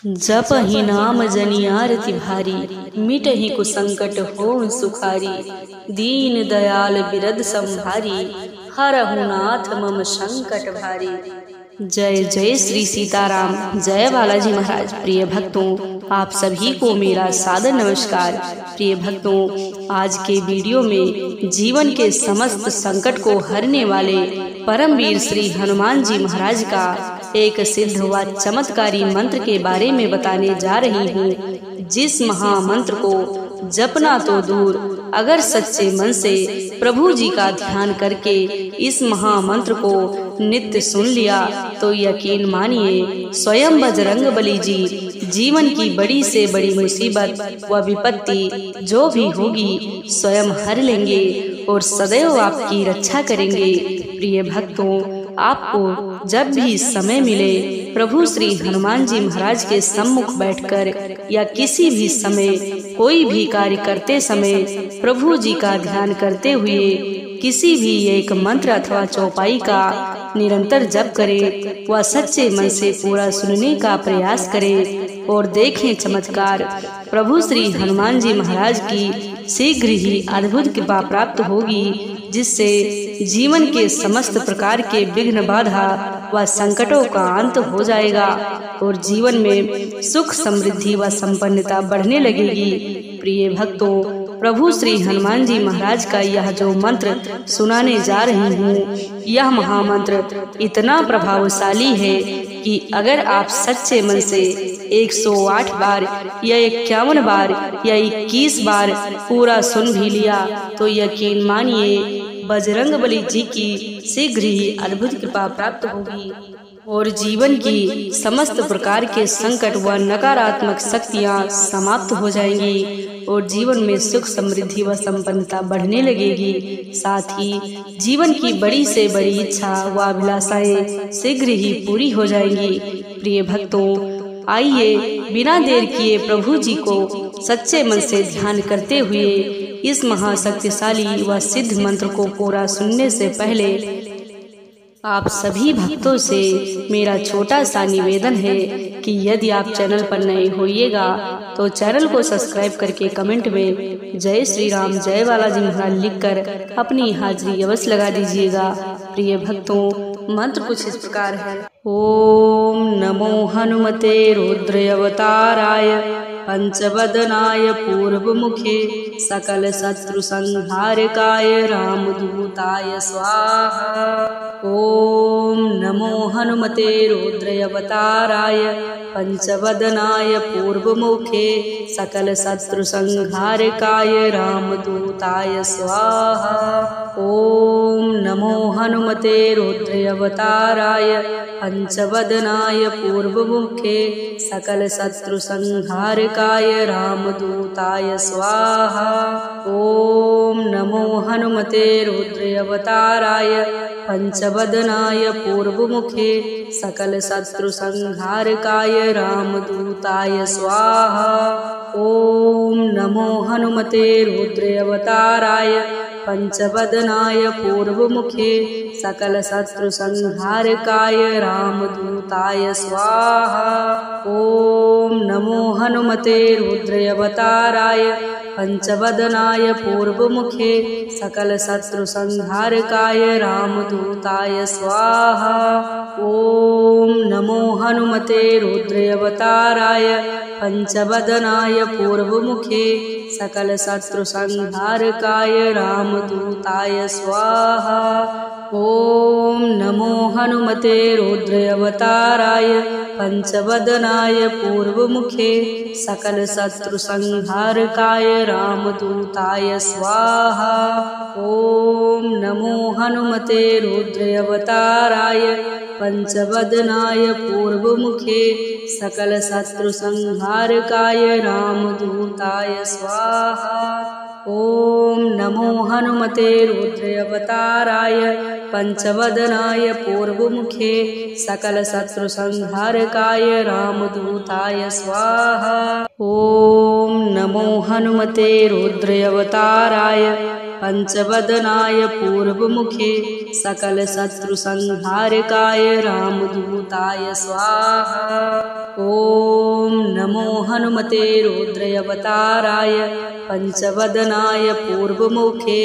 जपहि नाम जनि आरति भारी, मिटहि कुसंकट हों सुखारी। दीन दयाल बिरद संभारी, हरहु नाथ मम संकट भारी। जय जय श्री सीताराम, जय बालाजी महाराज। प्रिय भक्तों, आप सभी को मेरा सादर नमस्कार। प्रिय भक्तों, आज के वीडियो में जीवन के समस्त संकट को हरने वाले परमवीर श्री हनुमान जी महाराज का एक सिद्ध व चमत्कारी मंत्र के बारे में बताने जा रही हूँ, जिस महामंत्र को जपना तो दूर, अगर सच्चे मन से प्रभु जी का ध्यान करके इस महामंत्र को नित्य सुन लिया तो यकीन मानिए स्वयं बजरंगबली जी जीवन की बड़ी से बड़ी मुसीबत व विपत्ति जो भी होगी स्वयं हर लेंगे और सदैव आपकी रक्षा करेंगे। प्रिय भक्तों, आपको जब भी समय मिले प्रभु श्री हनुमान जी महाराज के सम्मुख बैठकर या किसी भी समय कोई भी कार्य करते समय प्रभु जी का ध्यान करते हुए किसी भी एक मंत्र अथवा चौपाई का निरंतर जप करें व सच्चे मन से पूरा सुनने का प्रयास करें और देखें चमत्कार। प्रभु श्री हनुमान जी महाराज की शीघ्र ही अद्भुत कृपा प्राप्त होगी, जिससे जीवन के समस्त प्रकार के विघ्न बाधा व संकटों का अंत हो जाएगा और जीवन में सुख समृद्धि व संपन्नता बढ़ने लगेगी। प्रिय भक्तों, प्रभु श्री हनुमान जी महाराज का यह जो मंत्र सुनाने जा रही हूँ, यह महामंत्र इतना प्रभावशाली है कि अगर आप सच्चे मन से 108 बार या 51 बार या 21 बार पूरा सुन भी लिया तो यकीन मानिए बजरंगबली जी की शीघ्र ही अद्भुत कृपा प्राप्त होगी और जीवन की समस्त प्रकार के संकट व नकारात्मक शक्तियां समाप्त हो जाएंगी और जीवन में सुख समृद्धि व संपन्नता बढ़ने लगेगी। साथ ही जीवन की बड़ी से बड़ी इच्छा व अभिलाषाएं शीघ्र ही पूरी हो जाएंगी। प्रिय भक्तों, आइए बिना देर किए प्रभु जी को सच्चे मन से ध्यान करते हुए इस महाशक्तिशाली व सिद्ध मंत्र को पूरा सुनने से पहले आप सभी भक्तों से मेरा छोटा सा निवेदन है कि यदि आप चैनल पर नए होइएगा तो चैनल को सब्सक्राइब करके कमेंट में जय श्री राम जय बालाजी महाराज लिखकर अपनी हाजिरी अवश्य लगा दीजिएगा। प्रिय भक्तों, मंत्र कुछ इस प्रकार है। ओम नमो हनुमते रुद्र अवताराय पंचवदनाय पूर्वमुखे सकल शत्रु संहारकाय रामदूताय स्वाहा। ओम नमो हनुमते रुद्र अवताराय पंचवदनाय पूर्वमुखे सकल शत्रु संहारकाय रामदूताय स्वाहा। ओम नमो हनुमते रुद्र अवताराय पंचवदनाय पूर्वमुखे सकल शत्रु संहारकाय रामदूताय स्वाहा। ओम नमो हनुमते रुद्र अवताराय पंचवदनाय पूर्वमुखे सकल शत्रु संहारकाय रामदूताय स्वाहा। ओम नमो हनुमते रुद्र अवताराय पंचवदनाय पूर्वमुखे सकल शत्रु संहारकाय रामदूताय स्वाहा। ओम नमो हनुमते रुद्र अवताराय पंचवदनाय पूर्वमुखे सकल शत्रु संहारकाय रामदूताय स्वाहा। ओम नमो हनुमते रुद्र अवताराय पंचवदनाय पूर्वमुखे सकल शत्रु संहारकाय रामदूताय स्वाहा। ओम नमो हनुमते रुद्र अवताराय पंचवदनाय पूर्वमुखे सकल शत्रु संहारकाय रामदूताय स्वाहा। ओम नमो हनुमते रुद्र अवताराय पंचवदनाय पूर्वमुखे सकल शत्रु संहारकाय रामदूताय स्वाहा। ओम नमो हनुमते रुद्र अवताराय पंचवदनाय पूर्वमुखे सकल शत्रु संहारकाय रामदूताय स्वाहा। ओम नमो हनुमते रुद्र अवताराय पंचवदनाय पूर्वमुखे सकल शत्रु संहारकाय रामदूताय स्वाहा। ओम नमो हनुमते रुद्रावताराय पंचवदनाय पूर्वमुखे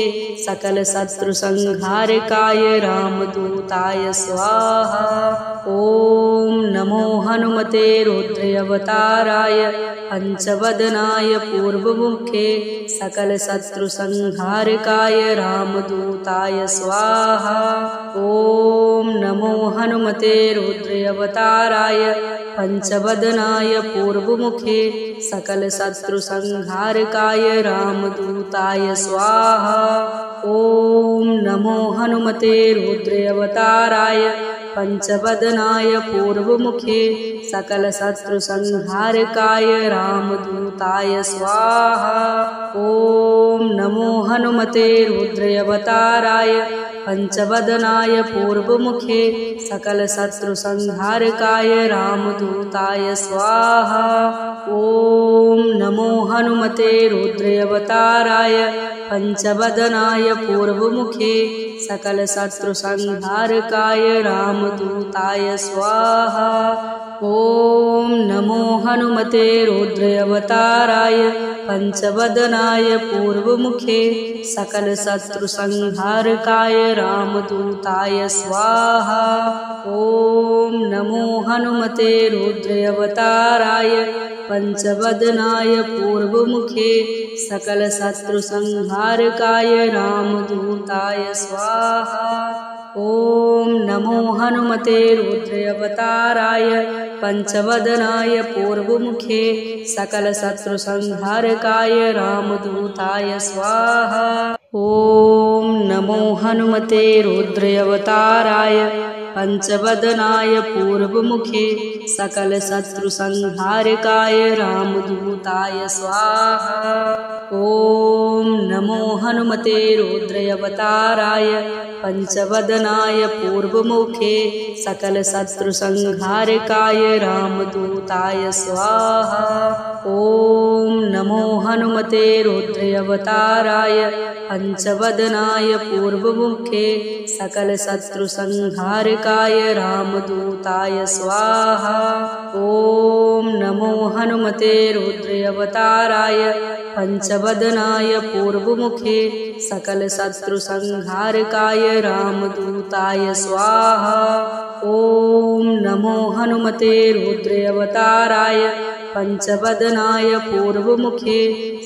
सकलशत्रुसंहारकाय रामदूताय स्वाहा। ॐ नमो हनुमते रुद्रावताराय पंचवदनाय पूर्वमुखे सकलशत्रुसंहारकाय रामदूताय स्वाहा। ॐ नमो हनुमते रुद्रावताराय पंचवदनाय पूर्वमुखे सकलशत्रुसंहारकाय रामदूताय स्वाहा। ॐ नमो हनुमते रुद्रावताराय पंचवदनाय पूर्वमुखे सकलशत्रुसंहारकाय रामदूताय स्वाहा। ॐ नमो हनुमते रुद्रावताराय पंचवदनाय पूर्वमुखे सकलशत्रुसंहारकाय रामदूताय स्वाहा। ॐ नमो हनुमते रुद्रावताराय पंचवदनाय पूर्वमुखे सकलशत्रुसंहारकाय रामदूताय स्वाहा। ॐ नमो हनुमते रुद्रावताराय पंचवदनाय पूर्वमुखे सकलशत्रुसंहारकाय रामदूताय स्वाहा। ॐ नमो हनुमते रुद्रावताराय पंचवदनाय पूर्वमुखे सकलशत्रुसंहारकाय रामदूताय स्वाहा। ॐ नमो हनुमते रुद्रावताराय पंचवदनाय पूर्वमुखे सकलशत्रुसंहारकाय रामदूताय स्वाहा। ॐ नमो हनुमते रुद्रावताराय पंचवदनाय पूर्वमुखे सकलशत्रुसंहारकाय रामदूताय स्वाहा। ॐ नमो हनुमते रुद्रावताराय पंचवदनाय पूर्वमुखे सकलशत्रुसंहारकाय रामदूताय स्वाहा। ॐ नमो हनुमते रुद्रावताराय पंचवदनाय पूर्वमुखे सकलशत्रुसंहारकाय रामदूताय स्वाहा। ॐ नमो हनुमते रुद्रावताराय पंचवदनाय पूर्वमुखे सकलशत्रुसंहारकाय रामदूताय स्वाहा। ॐ नमो हनुमते रुद्रावताराय पंचवदनाय पूर्वमुखे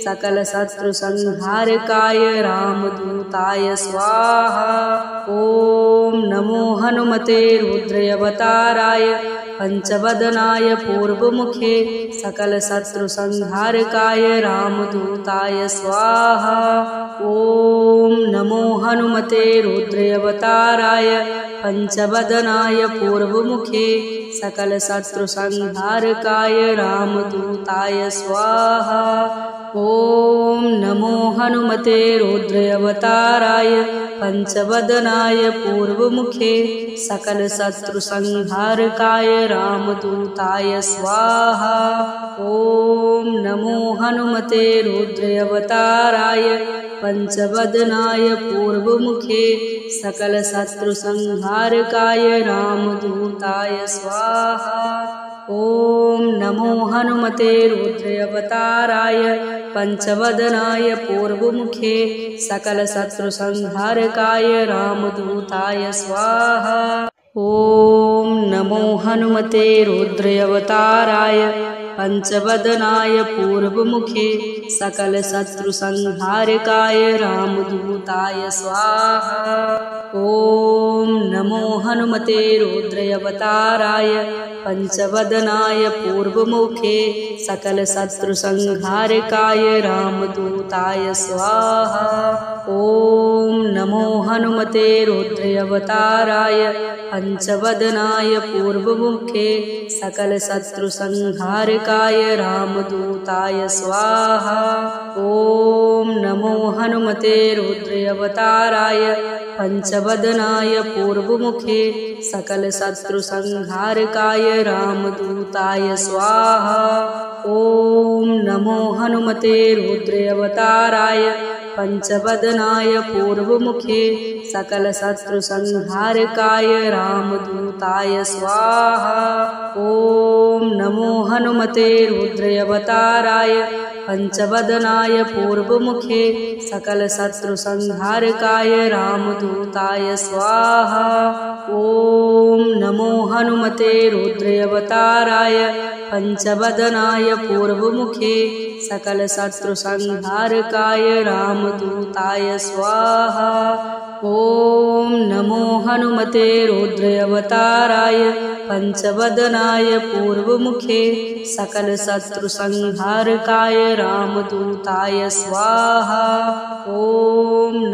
सकलशत्रुसंहारकाय रामदूताय स्वाहा। ॐ नमो हनुमते रुद्रावताराय पंचवदनाय पूर्वमुखे सकलशत्रुसंहारकाय रामदूताय स्वाहा। ॐ नमो हनुमते रुद्रावताराय पंचवदनाय पूर्वमुखे सकलशत्रुसंहारकाय रामदूताय स्वाहा। ॐ नमो हनुमते रुद्रावताराय पंचवदनाय पूर्वमुखे सकलशत्रुसंहारकाय रामदूताय स्वाहा। ॐ नमो हनुमते रुद्रावताराय पंचवदनाय पूर्वमुखे सकलशत्रुसंहारकाय रामदूताय स्वाहा। ॐ नमो हनुमते रुद्रावताराय पंचवदनाय पूर्वमुखे सकलशत्रुसंहारकाय रामदूताय स्वाहा। ॐ नमो हनुमते रुद्रावताराय पंचवदनाय पूर्वमुखे सकलशत्रुसंहारकाय रामदूताय स्वाहा। ॐ नमो हनुमते रुद्रावताराय पंचवदनाय पूर्वमुखे सकलशत्रुसंहारकाय रामदूताय स्वाहा। ॐ नमो हनुमते रुद्रावताराय पंचवदनाय पूर्वमुखे सकलशत्रुसंहारकाय रामदूताय स्वाहा। ॐ नमो हनुमते रुद्रावताराय पंचवदनाय पूर्वमुखे सकलशत्रुसंहारकाय रामदूताय स्वाहा। ॐ नमो हनुमते रुद्रावताराय पंचवदनाय पूर्वमुखे सकलशत्रुसंहारकाय रामदूताय स्वाहा। ॐ नमो हनुमते रुद्रावताराय पंचवदनाय पूर्वमुखे सकलशत्रुसंहारकाय रामदूताय स्वाहा। ॐ नमो हनुमते रुद्रावताराय पंचवदनाय पूर्वमुखे सकलशत्रुसंहारकाय रामदूताय स्वाहा। ॐ नमो हनुमते रुद्रावताराय पंचवदनाय पूर्वमुखे सकलशत्रुसंहारकाय रामदूताय स्वाहा। ॐ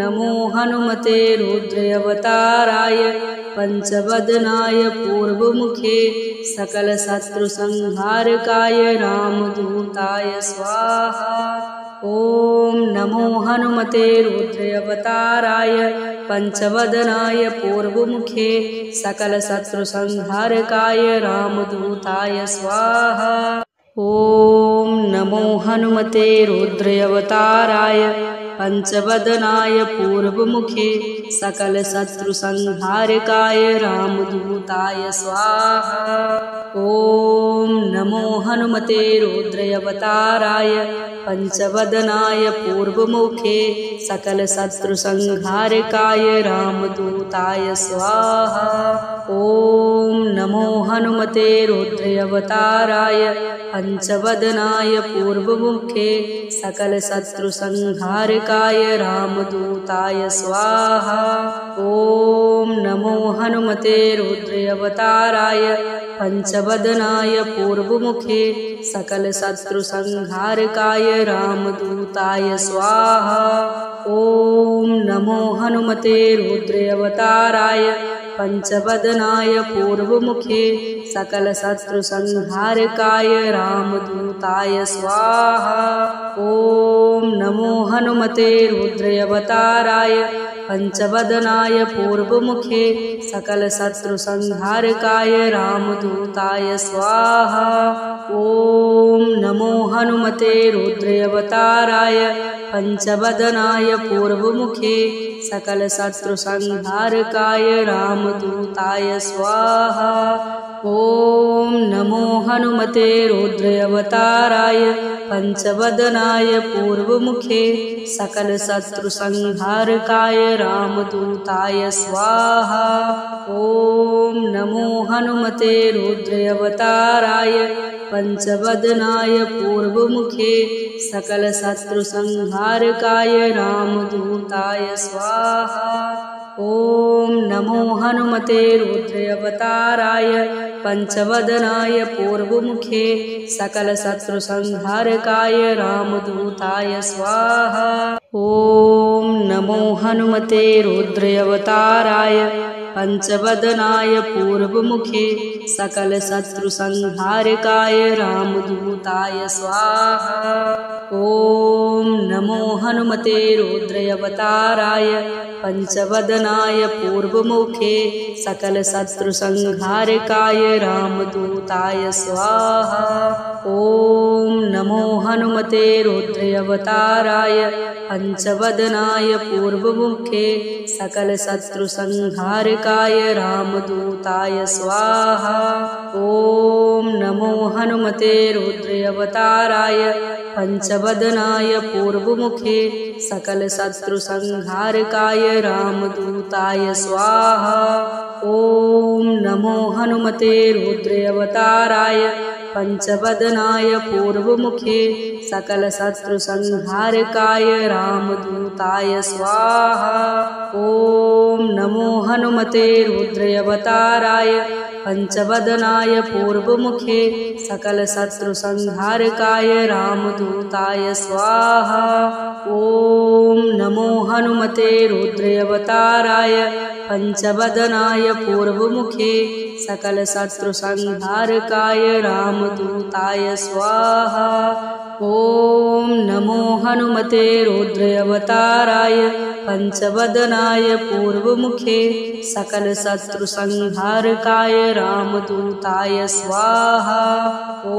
नमो हनुमते रुद्रावताराय पंचवदनाय पूर्वमुखे सकलशत्रुसंहारकाय रामदूताय स्वाहा। ॐ नमो हनुमते रुद्रावताराय पंचवदनाय पूर्वमुखे सकलशत्रुसंहारकाय रामदूताय स्वाहा। ॐ नमो हनुमते रुद्रावताराय पंचवदनाय पूर्वमुखे सकलशत्रुसंहारकाय रामदूताय स्वाहा। ॐ नमो हनुमते रुद्रावताराय पंचवदनाय पूर्वमुखे सकलशत्रुसंहारकाय रामदूताय स्वाहा। ॐ नमो हनुमते रुद्रावताराय पंचवदनाय पूर्वमुखे सकलशत्रुसंहारकाय रामदूताय स्वाहा। ॐ नमो हनुमते रुद्रावताराय पंचवदनाय पूर्वमुखे सकलशत्रुसंहारकाय रामदूताय स्वाहा। ॐ नमो हनुमते रुद्रावताराय पंचवदनाय पूर्वमुखे सकलशत्रुसंहारकाय रामदूताय स्वाहा। ॐ नमो हनुमते रुद्रावताराय पंचवदनाय पूर्वमुखे सकलशत्रुसंहारकाय रामदूताय स्वाहा। ॐ नमो हनुमते रुद्रावताराय पंचवदनाय पूर्वमुखे सकलशत्रुसंहारकाय रामदूताय स्वाहा। ॐ नमो हनुमते रुद्रावताराय पंचवदनाय पूर्वमुखे सकलशत्रुसंहारकाय रामदूताय स्वाहा। ॐ नमो हनुमते रुद्रावताराय पंचवदनाय पूर्वमुखे सकलशत्रुसंहारकाय रामदूताय स्वाहा। ॐ नमो हनुमते रुद्रावताराय पंचवदनाय पूर्वमुखे सकलशत्रुसंहारकाय रामदूताय स्वाहा। ॐ नमो हनुमते रुद्रावताराय पंचवदनाय पूर्वमुखे सकलशत्रुसंहारकाय रामदूताय स्वाहा। ॐ नमो हनुमते रुद्रावताराय पंचवदनाय पूर्वमुखे सकलशत्रुसंहारकाय रामदूताय स्वाहा। ॐ नमो हनुमते रुद्रावताराय पंचवदनाय पूर्वमुखे सकलशत्रुसंहारकाय रामदूताय स्वाहा। ॐ नमो हनुमते रुद्रावताराय पंचवदनाय पूर्वमुखे सकलशत्रुसंहारकाय रामदूताय स्वाहा। ॐ नमो हनुमते रुद्रावताराय पंचवदनाय पूर्वमुखे सकलशत्रुसंहारकाय रामदूताय स्वाहा। ॐ नमो हनुमते रुद्रावताराय पंचवदनाय पूर्वमुखे सकलशत्रुसंहारकाय रामदूताय स्वाहा। ॐ नमो हनुमते रुद्रावताराय पंचवदनाय पूर्वमुखे सकलशत्रुसंहारकाय रामदूताय स्वाहा। ॐ नमो हनुमते रुद्रावताराय पंचवदनाय पूर्वमुखे सकलशत्रुसंहारकाय रामदूताय स्वाहा। ॐ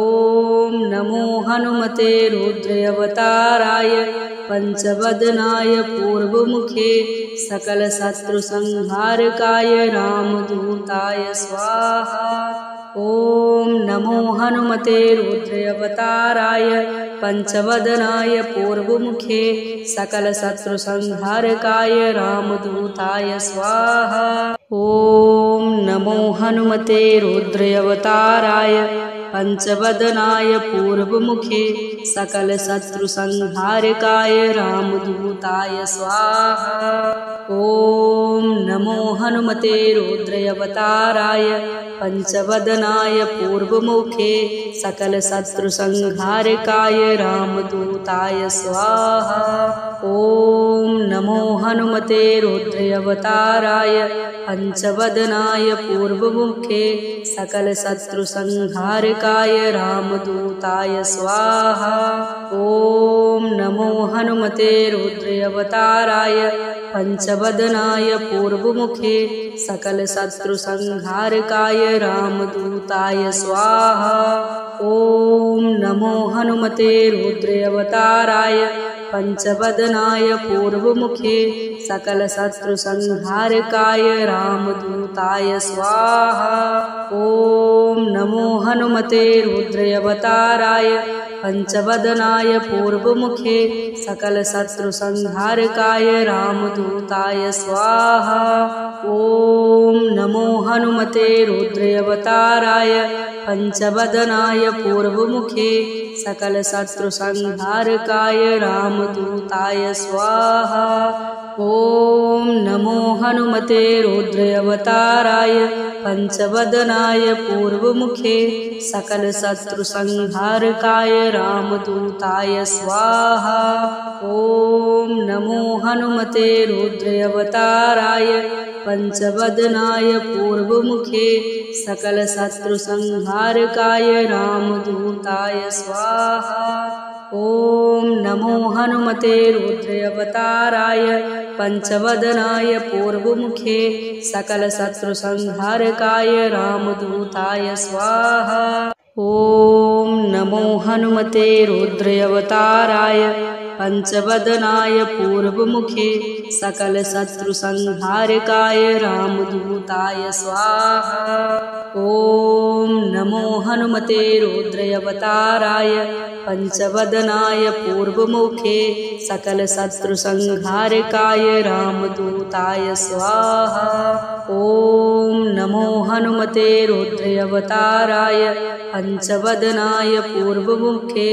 नमो हनुमते रुद्रावताराय पंचवदनाय पूर्वमुखे सकलशत्रुसंहारकाय रामदूताय स्वाहा। ॐ नमो हनुमते रुद्रावताराय पंचवदनाय पूर्वमुखे सकलशत्रुसंहारकाय रामदूताय स्वाहा। ॐ नमो हनुमते रुद्रावताराय पंचवदनाय पूर्वमुखे सकलशत्रुसंहारकाय रामदूताय स्वाहा। ॐ नमो हनुमते रुद्रावताराय पंचवदनाय पूर्वमुखे सकलशत्रुसंहारकाय रामदूताय स्वाहा। ॐ नमो हनुमते रुद्रावताराय पंचवदनाय पूर्वमुखे सकलशत्रुसंहारकाय रामदूताय स्वाहा। ॐ नमो हनुमते रुद्रावताराय पंचवदनाय पूर्वमुखे सकलशत्रुसंहारकाय रामदूताय स्वाहा। ॐ नमो हनुमते रुद्रावताराय पंचवदनाय पूर्वमुखे सकलशत्रुसंहारकाय रामदूताय स्वाहा। ॐ नमो हनुमते रुद्रावताराय पंचवदनाय पूर्वमुखे सकलशत्रुसंहारकाय रामदूताय स्वाहा। ॐ नमो हनुमते रुद्रावताराय पंचवदनाय पूर्वमुखे सकलशत्रुसंहारकाय रामदूताय स्वाहा। ॐ नमो हनुमते रुद्रावताराय पंचवदनाय पूर्वमुखे सकलशत्रुसंहारकाय रामदूताय स्वाहा। ॐ नमो हनुमते रुद्रावताराय पंचवदनाय पूर्वमुखे सकलशत्रुसंहारकाय रामदूताय स्वाहा। ॐ नमो हनुमते रुद्रावताराय पंचवदनाय पूर्वमुखे सकलशत्रुसंहारकाय रामदूताय स्वाहा। ॐ नमो हनुमते रुद्रावताराय पंचवदनाय पूर्वमुखे सकलशत्रुसंहारकाय रामदूताय स्वाहा। ॐ नमो हनुमते रुद्रावताराय पंचवदनाय पूर्वमुखे सकलशत्रुसंहारकाय रामदूताय स्वाहा। ॐ नमो हनुमते रुद्रावताराय पंचवदनाय पूर्वमुखे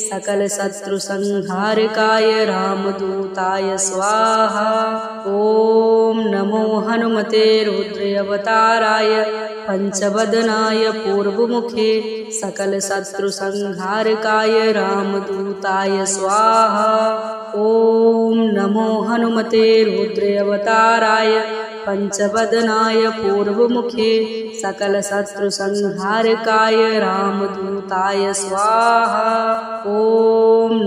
सकलशत्रुसंहारकाय रामदूताय स्वाहा। ॐ नमो हनुमते रुद्रावताराय पंचवदनाय पूर्वमुखे सकलशत्रुसंहारकाय रामदूताय स्वाहा। ॐ नमो हनुमते रुद्रावताराय पंचवदनाय पूर्वमुखे सकलशत्रुसंहारकाय रामदूताय स्वाहा। ॐ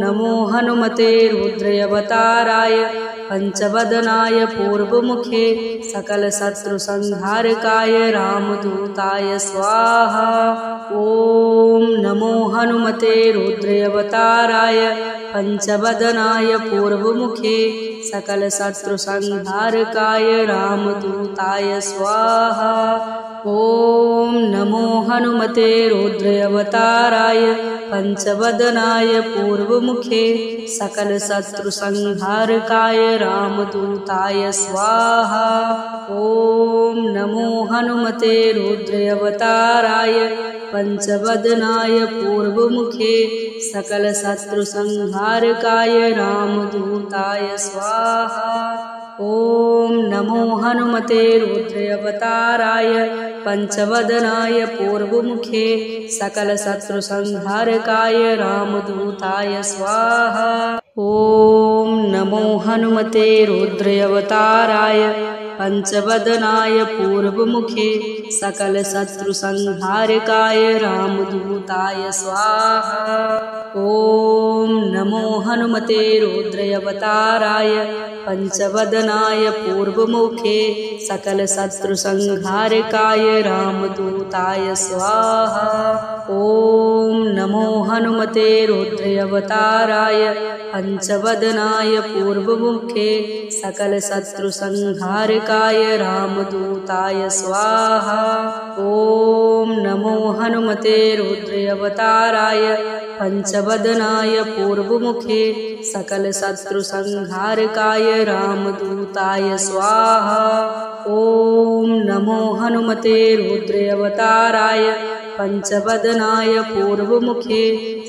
नमो हनुमते रुद्रावताराय पंचवदनाय पूर्वमुखे सकलशत्रुसंहारकाय रामदूताय स्वाहा। ॐ नमो हनुमते रुद्रावताराय पंचवदनाय पूर्वमुखे सकलशत्रुसंहारकाय रामदूताय स्वाहा। ॐ नमो हनुमते रुद्रावताराय पंचवदनाय पूर्वमुखे सकलशत्रुसंहारकाय रामदूताय स्वाहा। ॐ नमो हनुमते रुद्रावताराय पंचवदनाय पूर्वमुखे सकलशत्रुसंहारकाय रामदूताय स्वाहा। ॐ नमो हनुमते रुद्रावताराय पंचवदनाय पूर्वमुखे सकलशत्रुसंहारकाय रामदूताय स्वाहा। ॐ नमो हनुमते रुद्रावताराय पंचवदनाय पूर्वमुखे सकलशत्रुसंहारकाय रामदूताय स्वाहा। ॐ नमो हनुमते रुद्रावताराय पंचवदनाय पूर्वमुखे सकलशत्रुसंहारकाय रामदूताय स्वाहा। ॐ नमो हनुमते रुद्रावताराय पंचवदनाय पूर्वमुखे सकलशत्रुसंहारकाय रामदूताय स्वाहा। ॐ नमो हनुमते रुद्रावताराय पंचवदनाय पूर्वमुखे सकलशत्रुसंहारकाय रामदूताय स्वाहा। ॐ नमो हनुमते रुद्रावताराय पंचवदनाय पूर्वमुखे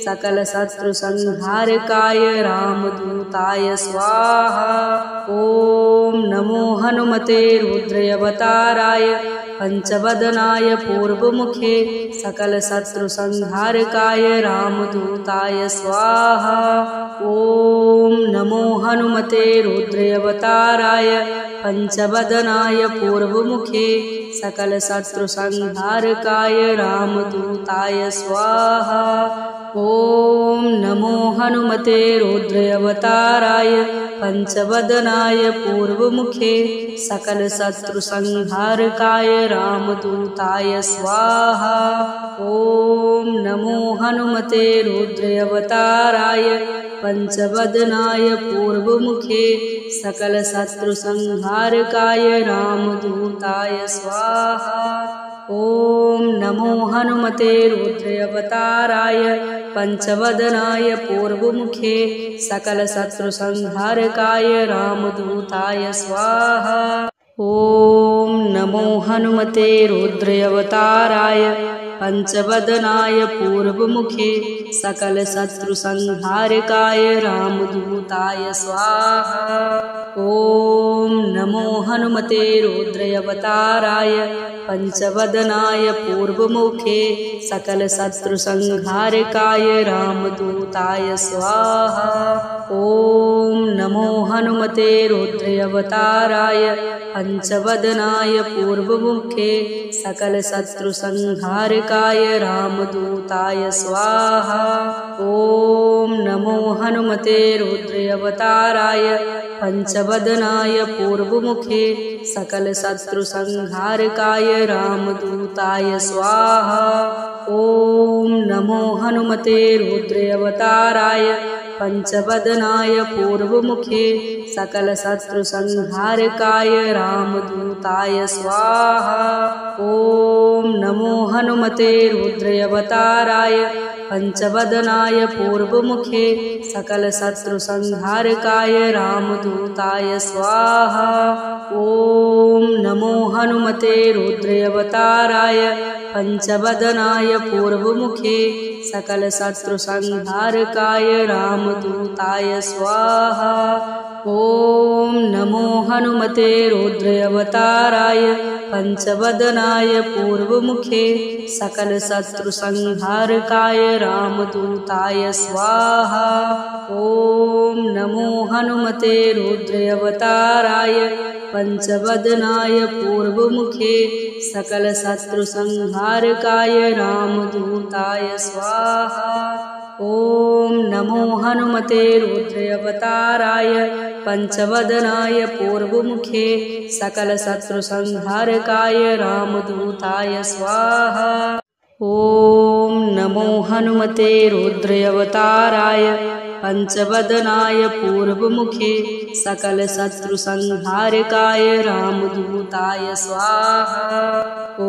सकलशत्रुसंहारकाय रामदूताय स्वाहा। ॐ नमो हनुमते रुद्रावताराय पंचवदनाय पूर्वमुखे सकलशत्रुसंहारकाय रामदूताय स्वाहा। ॐ नमो हनुमते रुद्रावताराय पंचवदनाय पूर्वमुखे सकलशत्रुसंहारकाय रामदूताय स्वाहा। ॐ नमो हनुमते रुद्रावताराय पंचवदनाय पूर्वमुखे सकलशत्रुसंहारकाय रामदूताय स्वाहा। ॐ नमो हनुमते रुद्रावताराय पंचवदनाय पूर्वमुखे सकलशत्रुसंहारकाय रामदूताय स्वाहा। ॐ नमो हनुमते रुद्रावताराय पंचवदनाय पूर्वमुखे सकलशत्रुसंहारकाय रामदूताय स्वाहा। ॐ नमो हनुमते रुद्रावताराय पंचवदनाय पूर्वमुखे सकलशत्रुसंहारकाय रामदूताय स्वाहा। ॐ नमो हनुमते रुद्रावताराय पंचवदनाय पूर्वमुखे सकलशत्रुसंहारकाय रामदूताय स्वाहा। ॐ नमो हनुमते रुद्रावताराय पंचवदनाय पूर्वमुखे सकलशत्रुसंहारकाय रामदूताय स्वाहा। ॐ नमो हनुमते रुद्रावताराय पंचवदनाय पूर्वमुखे सकलशत्रुसंहारकाय रामदूताय स्वाहा। ॐ नमो हनुमते रुद्रावताराय पंचवदनाय पूर्वमुखे सकलशत्रुसंहारकाय रामदूताय स्वाहा। ॐ नमो हनुमते रुद्रावताराय पंचवदनाय पूर्वमुखे सकलशत्रुसंहारकाय रामदूताय स्वाहा। ॐ नमो हनुमते रुद्रावताराय पंचवदनाय पूर्वमुखे सकलशत्रुसंहारकाय रामदूताय स्वाहा। ॐ नमो हनुमते रुद्रावताराय पंचवदनाय पूर्वमुखे सकलशत्रुसंहारकाय रामदूताय स्वाहा। ॐ नमो हनुमते रुद्रावताराय पंचवदनाय पूर्वमुखे सकलशत्रुसंहारकाय रामदूताय स्वाहा। ॐ नमो हनुमते रुद्रावताराय पंचवदनाय पूर्वमुखे सकलशत्रुसंहारकाय रामदूताय स्वाहा। ॐ नमो हनुमते रुद्रावताराय पंचवदनाय पूर्वमुखे सकलशत्रुसंहारकाय रामदूताय स्वाहा। ॐ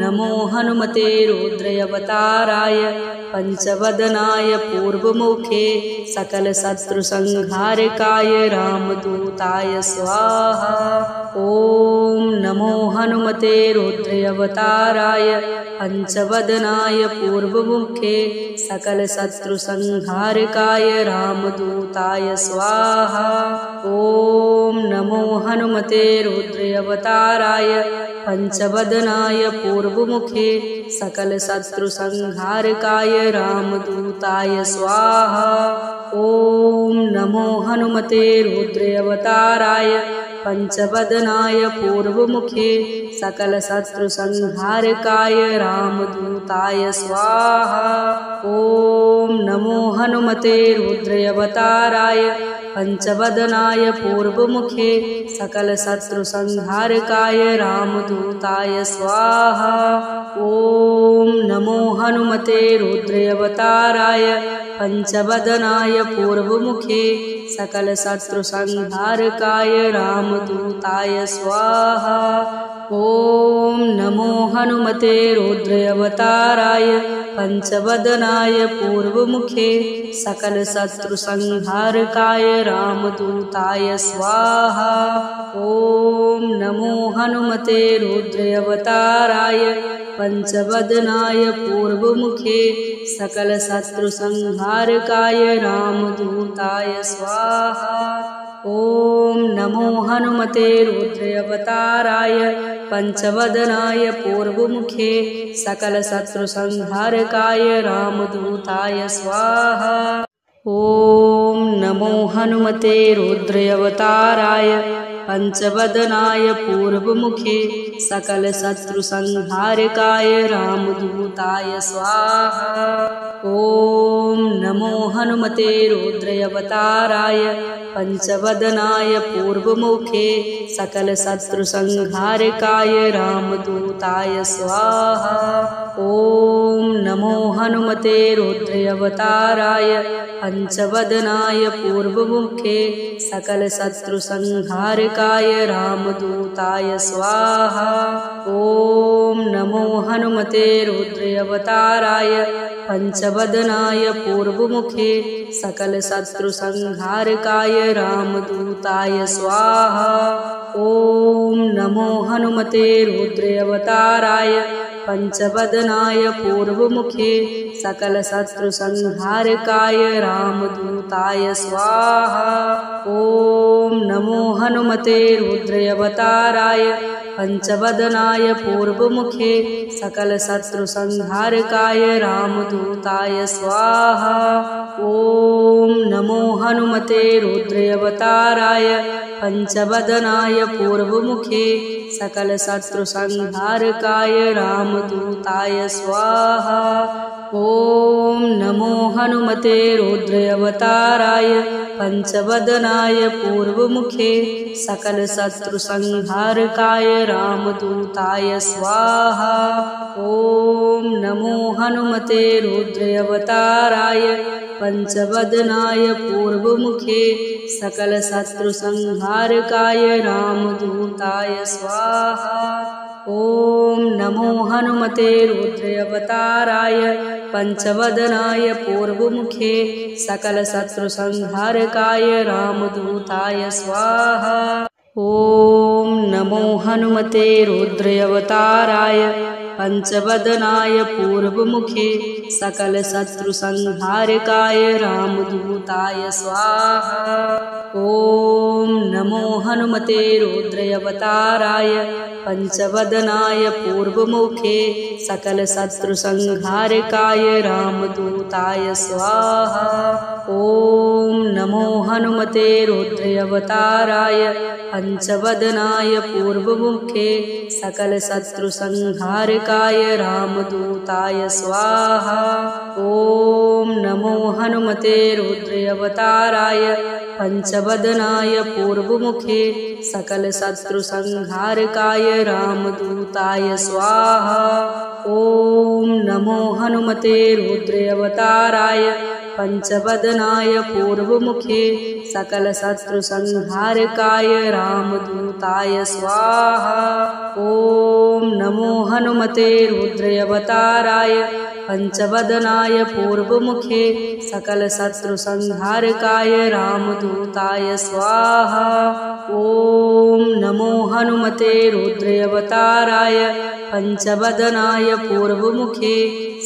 नमो हनुमते रुद्रावताराय पंचवदनाय पूर्वमुखे सकलशत्रुसंहारकाय रामदूताय स्वाहा। ॐ नमो हनुमते रुद्रावताराय पंचवदनाय पूर्वमुखे सकलशत्रुसंहारकाय रामदूताय स्वाहा। ॐ नमो हनुमते रुद्रावताराय पंचवदनाय पूर्वमुखे सकलशत्रुसंहारकाय रामदूताय स्वाहा। ॐ नमो हनुमते रुद्रावताराय पंचवदनाय पूर्वमुखे सकलशत्रुसंहारकाय रामदूताय स्वाहा। ॐ नमो हनुमते रुद्रावताराय पंचवदनाय पूर्वमुखे सकलशत्रुसंहारकाय रामदूताय स्वाहा। ॐ नमो हनुमते रुद्रावताराय पंचवदनाय पूर्वमुखे सकलशत्रुसंहारकाय रामदूताय स्वाहा। ॐ नमो हनुमते रुद्रावताराय पंचवदनाय पूर्वमुखे सकलशत्रुसंहारकाय रामदूताय स्वाहा। ॐ नमो हनुमते रुद्रावताराय पंचवदनाय पूर्वमुखे सकलशत्रुसंहारकाय रामदूताय स्वाहा। ॐ नमो हनुमते रुद्रावताराय पंचवदनाय पूर्वमुखे सकलशत्रुसंहारकाय रामदूताय स्वाहा। ॐ नमो हनुमते रुद्रावताराय पंचवदनाय पूर्वमुखे सकलशत्रुसंहारकाय रामदूताय स्वाहा। ॐ नमो हनुमते रुद्रावताराय पंचवदनाय पूर्वमुखे सकलशत्रुसंहारकाय रामदूताय स्वाहा। ॐ नमो हनुमते रुद्रावताराय पंचवदनाय पूर्वमुखे सकलशत्रुसंहारकाय रामदूताय स्वाहा। ॐ नमो हनुमते रुद्रावताराय पंचवदनाय पूर्वमुखे सकलशत्रुसंहारकाय रामदूताय स्वाहा। ॐ नमो हनुमते रुद्रावताराय पंचवदनाय पूर्वमुखे सकलशत्रुसंहारकाय रामदूताय स्वाहा। ॐ नमो हनुमते रुद्रावताराय पंचवदनाय पूर्वमुखे सकलशत्रुसंहारकाय रामदूताय स्वाहा। ॐ नमो हनुमते रुद्रावताराय पंचवदनाय पूर्वमुखे सकलशत्रुसंहारकाय रामदूताय स्वाहा। ॐ नमो हनुमते रुद्रावताराय पंचवदनाय पूर्वमुखे सकलशत्रुसंहारकाय रामदूताय स्वाहा। ॐ नमो हनुमते रुद्रावताराय पंचवदनाय पूर्वमुखे सकलशत्रुसंहारकाय रामदूताय स्वाहा। ॐ नमो हनुमते रुद्रावताराय पंचवदनाय पूर्वमुखे सकलशत्रुसंहारकाय रामदूताय स्वाहा। ॐ नमो हनुमते रुद्रावताराय पंचवदनाय पूर्वमुखे सकलशत्रुसंहारकाय रामदूताय स्वाहा। ॐ नमो हनुमते रुद्रावताराय पंचवदनाय पूर्वमुखे सकलशत्रुसंहारकाय रामदूताय स्वाहा। ॐ नमो हनुमते रुद्रावताराय पंचवदनाय पूर्वमुखे सकलशत्रुसंहारकाय रामदूताय स्वाहा। ॐ नमो हनुमते रुद्रावताराय पंचवदनाय पूर्वमुखे सकलशत्रुसंहारकाय रामदूताय स्वाहा। ॐ नमो हनुमते रुद्रावताराय पंचवदनाय पूर्वमुखे सकलशत्रुसंहारकाय रामदूताय स्वाहा। ॐ नमो हनुमते रुद्रावताराय पंचवदनाय पूर्वमुखे सकलशत्रुसंहारकाय रामदूताय स्वाहा। ॐ नमो हनुमते रुद्रावताराय पंचवदनाय पूर्वमुखे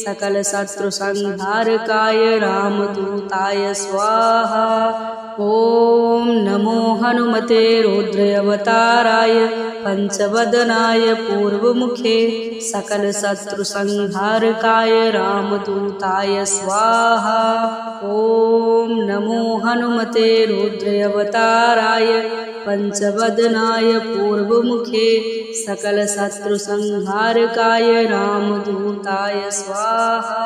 सकलशत्रुसंहारकाय रामदूताय स्वाहा। ॐ नमो हनुमते रुद्रावताराय पंचवदनाय पूर्वमुखे सकलशत्रुसंहारकाय रामदूताय स्वाहा। ॐ नमो हनुमते रुद्रावताराय पंचवदनाय पूर्वमुखे सकलशत्रुसंहारकाय रामदूताय स्वाहा।